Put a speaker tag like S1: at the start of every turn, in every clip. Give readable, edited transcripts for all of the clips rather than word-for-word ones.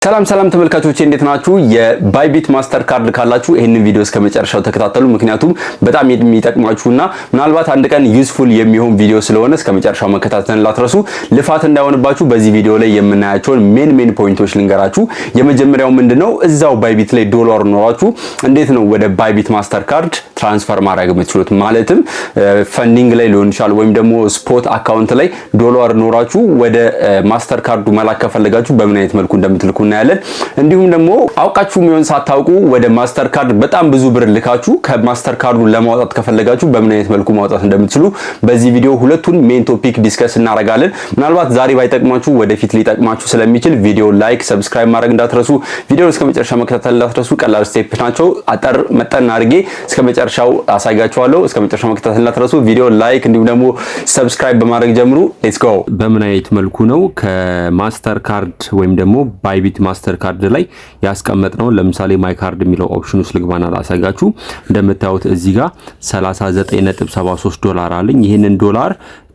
S1: ሰላም ተመልካቾቼ እንዴት ናችሁ? የባይቢት ማስተር ካርድ ካላችሁ ይሄንን ቪዲዮ እስከ መጨረሻው ተከታተሉ። ምክንያቱም በጣም የሚጠቅማችሁና ምናልባት አንድ ቀን ዩዝፉል የሚሆን ቪዲዮ ስለሆነ እስከ መጨረሻው መከታተልን ላትረሱ። ልፋት እንዳይሆንባችሁ በዚህ ቪዲዮ ላይ የምናያቸውን ሜን ፖይንቶች ልንገራችሁ። የመጀመሪያው ምንድነው እዛው ባይቢት ላይ ዶላር ኖራችሁ እንዴት ነው ወደ ባይቢት ማስተር ካርድ ትራንስፈር ማድረግ የምትችሉት? ማለትም ፈንዲንግ ላይ ሊሆን ይችላል ወይም ደግሞ ስፖት አካውንት ላይ ዶላር ኖራችሁ ወደ ማስተር ካርዱ መላክ ከፈለጋችሁ በምን አይነት መልኩ እንደምትልኩ እናያለን። እንዲሁም ደግሞ አውቃችሁ የሚሆን ሳታውቁ ወደ ማስተር ካርድ በጣም ብዙ ብር ልካችሁ ከማስተር ካርዱ ለማውጣት ከፈለጋችሁ በምን አይነት መልኩ ማውጣት እንደምትችሉ በዚህ ቪዲዮ ሁለቱን ሜን ቶፒክ ዲስከስ እናደርጋለን። ምናልባት ዛሬ ባይጠቅማችሁ ወደፊት ሊጠቅማችሁ ስለሚችል ቪዲዮ ላይክ፣ ሰብስክራይብ ማድረግ እንዳትረሱ። ቪዲዮውን እስከ መጨረሻ መከታተል እንዳትረሱ። ቀላል ስቴፕ ናቸው። አጠር መጠን አድርጌ እስከ መጨረሻው አሳያችኋለሁ። እስከ መጨረሻው መከታተል እንዳትረሱ። ቪዲዮ ላይክ እንዲሁም ደግሞ ሰብስክራይብ በማድረግ ጀምሩ። ሌትስ ጎ። በምን አይነት መልኩ ነው ከማስተር ካርድ ወይም ደግሞ ባይቢት ማስተር ካርድ ላይ ያስቀመጥነው? ለምሳሌ ማይ ካርድ የሚለው ኦፕሽን ውስጥ ልግባና ላሳያችሁ። እንደምታዩት እዚህ ጋር 39.73 ዶላር አለኝ። ይሄንን ዶላር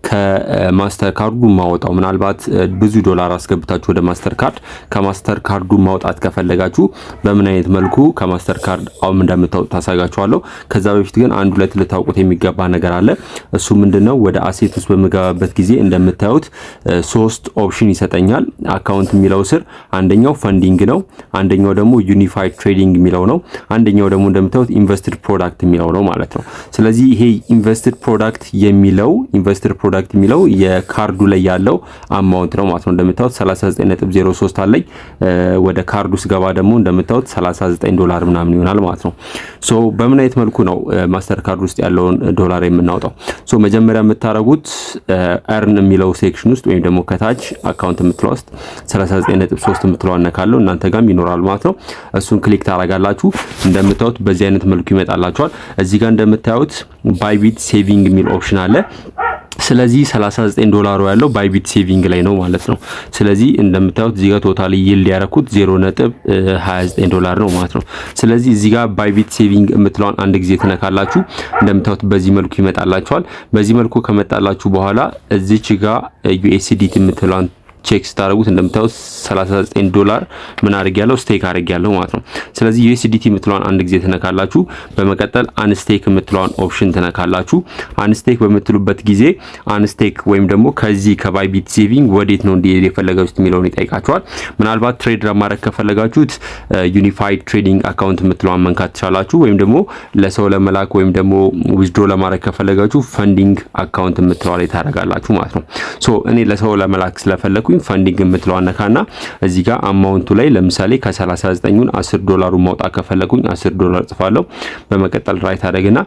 S1: ከማስተር ካርዱ ማውጣው ምናልባት ብዙ ዶላር አስገብታችሁ ወደ ማስተር ካርድ ከማስተር ካርዱ ማውጣት ከፈለጋችሁ በምን አይነት መልኩ ከማስተር ካርድ አሁን እንደምታውቁ ታሳጋችኋለሁ። ከዛ በፊት ግን አንድ ሁለት ልታውቁት የሚገባ ነገር አለ። እሱ ምንድነው ወደ አሴት ውስጥ በመገባበት ጊዜ እንደምታዩት ሶስት ኦፕሽን ይሰጠኛል። አካውንት የሚለው ስር አንደኛው ፈንዲንግ ነው፣ አንደኛው ደግሞ ዩኒፋይድ ትሬዲንግ የሚለው ነው፣ አንደኛው ደግሞ እንደምታዩት ኢንቨስትድ ፕሮዳክት የሚለው ነው ማለት ነው። ስለዚህ ይሄ ኢንቨስትድ ፕሮዳክት የሚለው የካርዱ ላይ ያለው አማውንት ነው ማለት ነው። እንደምታዩት 39.03 አለኝ። ወደ ካርዱ ስገባ ደግሞ እንደምታዩት 39 ዶላር ምናምን ይሆናል ማለት ነው። ሶ በምን አይነት መልኩ ነው ማስተር ካርድ ውስጥ ያለውን ዶላር የምናወጣው? ሶ መጀመሪያ የምታረጉት earn የሚለው ሴክሽን ውስጥ ወይም ደግሞ ከታች አካውንት የምትለው ውስጥ 39.3 የምትለው አነካለው እናንተ ጋርም ይኖራል ማለት ነው። እሱን ክሊክ ታረጋላችሁ። እንደምታዩት በዚህ አይነት መልኩ ይመጣላችኋል። እዚህ ጋር እንደምታዩት ባይቢት ሴቪንግ የሚል ኦፕሽን አለ። ስለዚህ 39 ዶላሩ ያለው ባይቢት ሴቪንግ ላይ ነው ማለት ነው። ስለዚህ እንደምታዩት እዚህ ጋር ቶታሊ ይልድ ያረኩት 0.29 ዶላር ነው ማለት ነው። ስለዚህ እዚህ ጋር ባይቢት ሴቪንግ የምትለውን አንድ ጊዜ ትነካላችሁ። እንደምታዩት በዚህ መልኩ ይመጣላችኋል። በዚህ መልኩ ከመጣላችሁ በኋላ እዚች ጋር USDT የምትለውን ቼክ ስታረጉት እንደምታዩት 39 ዶላር ምን አድርጊያለሁ ስቴክ አድርጊያለሁ ማለት ነው። ስለዚህ USDT የምትለውን አንድ ጊዜ ትነካላችሁ። በመቀጠል አንስቴክ የምትለውን ኦፕሽን ትነካላችሁ። አንስቴክ በምትሉበት ጊዜ አንስቴክ ወይም ደግሞ ከዚህ ከባይቢት ሴቪንግ ወዴት ነው እንዲሄድ የፈለጋችሁት የሚለውን ይጠይቃችኋል። ምናልባት ትሬድ ለማድረግ ከፈለጋችሁት ዩኒፋይድ ትሬዲንግ አካውንት የምትለውን መንካት ትችላላችሁ። ወይም ደግሞ ለሰው ለመላክ ወይም ደግሞ ዊዝድሮ ለማድረግ ከፈለጋችሁ ፈንዲንግ አካውንት የምትለው ላይ ታረጋላችሁ ማለት ነው። ሶ እኔ ለሰው ለመላክ ስለፈለኩ ፈንዲንግ የምትለው አነካና እዚህ ጋር አማውንቱ ላይ ለምሳሌ ከ39ን 10 ዶላሩን ማውጣት ከፈለኩኝ 10 ዶላር ጽፋለሁ። በመቀጠል ራይት አደረግና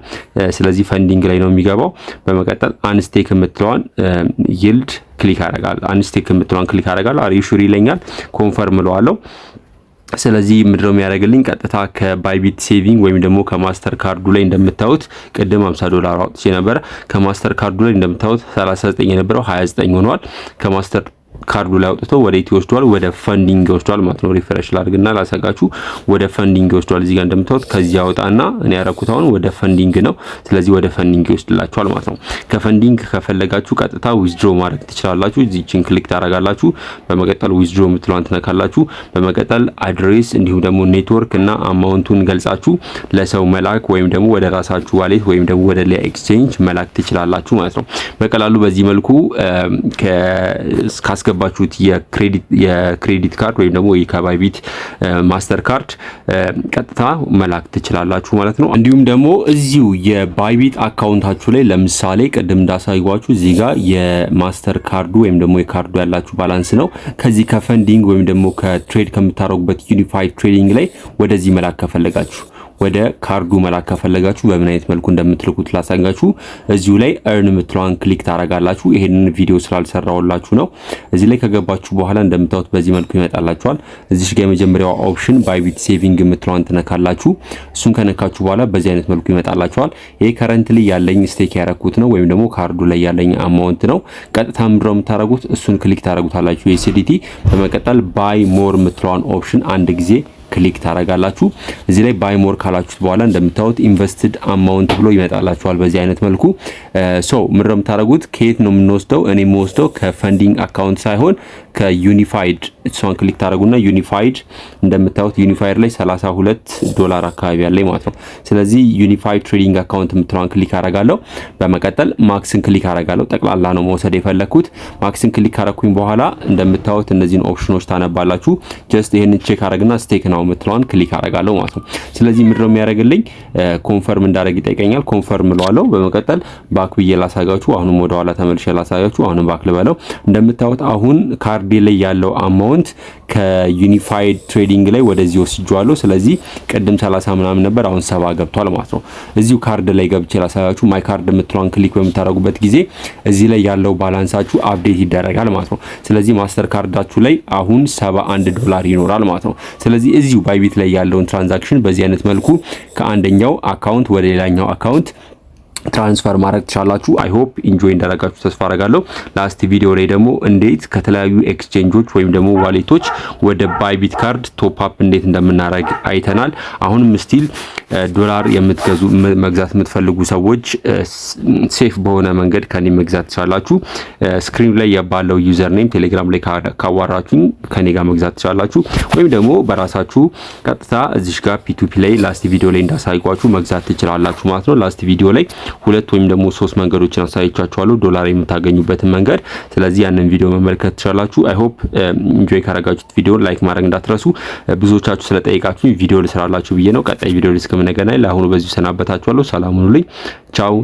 S1: ስለዚህ ፈንዲንግ ላይ ነው የሚገባው። በመቀጠል አንስቴክ የምትለዋን ይልድ ክሊክ አደርጋለሁ። አንስቴክ የምትለዋን ክሊክ አደርጋለሁ። አር ዩ ሹር ይለኛል። ኮንፈርም እለዋለሁ። ስለዚህ ምድረው የሚያደርግልኝ ቀጥታ ከባይቢት ሴቪንግ ወይም ደግሞ ከማስተር ካርዱ ላይ እንደምታዩት ቅድም 50 ዶላር አውጥቼ ነበር። ከማስተር ካርዱ ላይ እንደምታዩት 39 የነበረው 29 ሆኗል። ከማስተር ካርዱ ላይ አውጥቶ ወደ ኢቲ ወስዷል፣ ወደ ፈንዲንግ ወስዷል ማለት ነው። ሪፍሬሽ ላድርግና ላሳጋችሁ። ወደ ፈንዲንግ ወስዷል። እዚህ ጋር እንደምታዩት ከዚህ ያወጣና እኔ ያረኩት አሁን ወደ ፈንዲንግ ነው። ስለዚህ ወደ ፈንዲንግ ይወስድላችኋል ማለት ነው። ከፈንዲንግ ከፈለጋችሁ ቀጥታ ዊዝድሮ ማድረግ ትችላላችሁ። እዚህችን ክሊክ ታረጋላችሁ። በመቀጠል ዊዝድሮ የምትለዋን ትነካላችሁ። በመቀጠል አድሬስ እንዲሁም ደግሞ ኔትወርክ እና አማውንቱን ገልጻችሁ ለሰው መላክ ወይም ደግሞ ወደ ራሳችሁ ዋሌት ወይም ደግሞ ወደ ሌላ ኤክስቼንጅ መላክ ትችላላችሁ ማለት ነው። በቀላሉ በዚህ መልኩ ካስገባችሁት የክሬዲት ካርድ ወይም ደግሞ የባይቢት ማስተር ካርድ ቀጥታ መላክ ትችላላችሁ ማለት ነው። እንዲሁም ደግሞ እዚሁ የባይቢት አካውንታችሁ ላይ ለምሳሌ ቅድም እንዳሳይጓችሁ እዚህ ጋር የማስተር ካርዱ ወይም ደግሞ የካርዱ ያላችሁ ባላንስ ነው። ከዚህ ከፈንዲንግ ወይም ደግሞ ከትሬድ ከምታረጉበት ዩኒፋይድ ትሬዲንግ ላይ ወደዚህ መላክ ከፈለጋችሁ ወደ ካርዱ መላክ ከፈለጋችሁ በምን አይነት መልኩ እንደምትልኩት ላሳጋችሁ። እዚሁ ላይ earn የምትለዋን ክሊክ ታረጋላችሁ። ይሄንን ቪዲዮ ስላልሰራውላችሁ ነው። እዚህ ላይ ከገባችሁ በኋላ እንደምታዩት በዚህ መልኩ ይመጣላችኋል። እዚህ ጋር የመጀመሪያው ኦፕሽን ባይቢት ሴቪንግ የምትለዋን ትነካላችሁ። እሱን ከነካችሁ በኋላ በዚህ አይነት መልኩ ይመጣላችኋል። ይሄ ከረንትሊ ያለኝ ስቴክ ያረኩት ነው ወይም ደግሞ ካርዱ ላይ ያለኝ አማውንት ነው። ቀጥታ ምንድነው የምታረጉት? እሱን ክሊክ ታረጉታላችሁ USDT። በመቀጠል ባይ ሞር የምትለዋን ኦፕሽን አንድ ጊዜ ክሊክ ታረጋላችሁ። እዚህ ላይ ባይ ሞር ካላችሁት በኋላ እንደምታዩት ኢንቨስትድ አማውንት ብሎ ይመጣላችኋል በዚህ አይነት መልኩ። ምንድነው የምታረጉት? ከየት ነው የምንወስደው? እኔ የምወስደው ከፈንዲንግ አካውንት ሳይሆን
S2: ከዩኒፋይድ እሷን ክሊክ ታደርጉና ዩኒፋይድ እንደምታዩት ዩኒፋይድ ላይ $32 አካባቢ ያለኝ ማለት ነው። ስለዚህ ዩኒፋይድ ትሬዲንግ አካውንት የምትለዋን ክሊክ አደርጋለሁ። በመቀጠል ማክስን ክሊክ አደርጋለሁ። ጠቅላላ ነው መውሰድ የፈለኩት። ማክስን ክሊክ ካረኩኝ በኋላ እንደምታዩት እነዚህን ኦፕሽኖች ታነባላችሁ። ጀስት ይሄንን ቼክ አደርግና ስቴክ ነው የምትለዋን ክሊክ አደርጋለሁ ማለት ነው። ስለዚህ ምንድነው የሚያደርግልኝ ኮንፈርም እንዳደርግ ይጠይቀኛል። ኮንፈርም እለዋለሁ። በመቀጠል ባክ ብዬ ላሳጋችሁ። አሁንም ወደ ኋላ ተመልሼ ላሳጋችሁ። አሁንም ባክ ልበለው። እንደምታዩት አሁን ካርዴ ላይ ያለው አማውንት ከዩኒፋይድ ትሬዲንግ ላይ ወደዚህ ወስጄዋለሁ። ስለዚህ ቅድም 30 ምናምን ነበር፣ አሁን 70 ገብቷል ማለት ነው። እዚሁ ካርድ ላይ ገብቼ ላሳያችሁ። ማይ ካርድ የምትለዋን ክሊክ በምታደርጉበት ጊዜ እዚህ ላይ ያለው ባላንሳችሁ አፕዴት ይደረጋል ማለት ነው። ስለዚህ ማስተር ካርዳችሁ ላይ አሁን $71 ይኖራል ማለት ነው። ስለዚህ እዚሁ ባይቢት ላይ ያለውን ትራንዛክሽን በዚህ አይነት መልኩ ከአንደኛው አካውንት ወደ ሌላኛው አካውንት ትራንስፈር ማድረግ ትችላላችሁ። አይ ሆፕ ኢንጆይ እንዳደረጋችሁ ተስፋ አደርጋለሁ። ላስት ቪዲዮ ላይ ደግሞ እንዴት ከተለያዩ ኤክስቼንጆች ወይም ደግሞ ዋሌቶች ወደ ባይቢት ካርድ ቶፕ አፕ እንዴት እንደምናደርግ አይተናል። አሁንም ስቲል ዶላር የምትገዙ መግዛት የምትፈልጉ ሰዎች ሴፍ በሆነ መንገድ ከኔ መግዛት ትችላላችሁ። ስክሪን ላይ ያለው ዩዘር ኔም ቴሌግራም ላይ ካዋራችሁኝ ከኔ ጋር መግዛት ትችላላችሁ። ወይም ደግሞ በራሳችሁ ቀጥታ እዚሽ ጋር ፒቱፒ ላይ ላስት ቪዲዮ ላይ እንዳሳይኳችሁ መግዛት ትችላላችሁ ማለት ነው። ላስት ቪዲዮ ላይ 2 ወይም ደግሞ 3 መንገዶችን አሳይቻችኋለሁ ዶላር የምታገኙበትን መንገድ። ስለዚህ ያንን ቪዲዮ መመልከት ትችላላችሁ። አይ ሆፕ ኢንጆይ ካረጋችሁት ቪዲዮ ላይክ ማድረግ እንዳትረሱ። ብዙዎቻችሁ ስለጠይቃችሁ ቪዲዮ ልስራላችሁ ብዬ ነው። ቀጣይ ቪዲዮ እስከምንገናኝ ለአሁኑ በዚሁ ሰናበታችኋለሁ። ሰላም ሁኑልኝ። ቻው።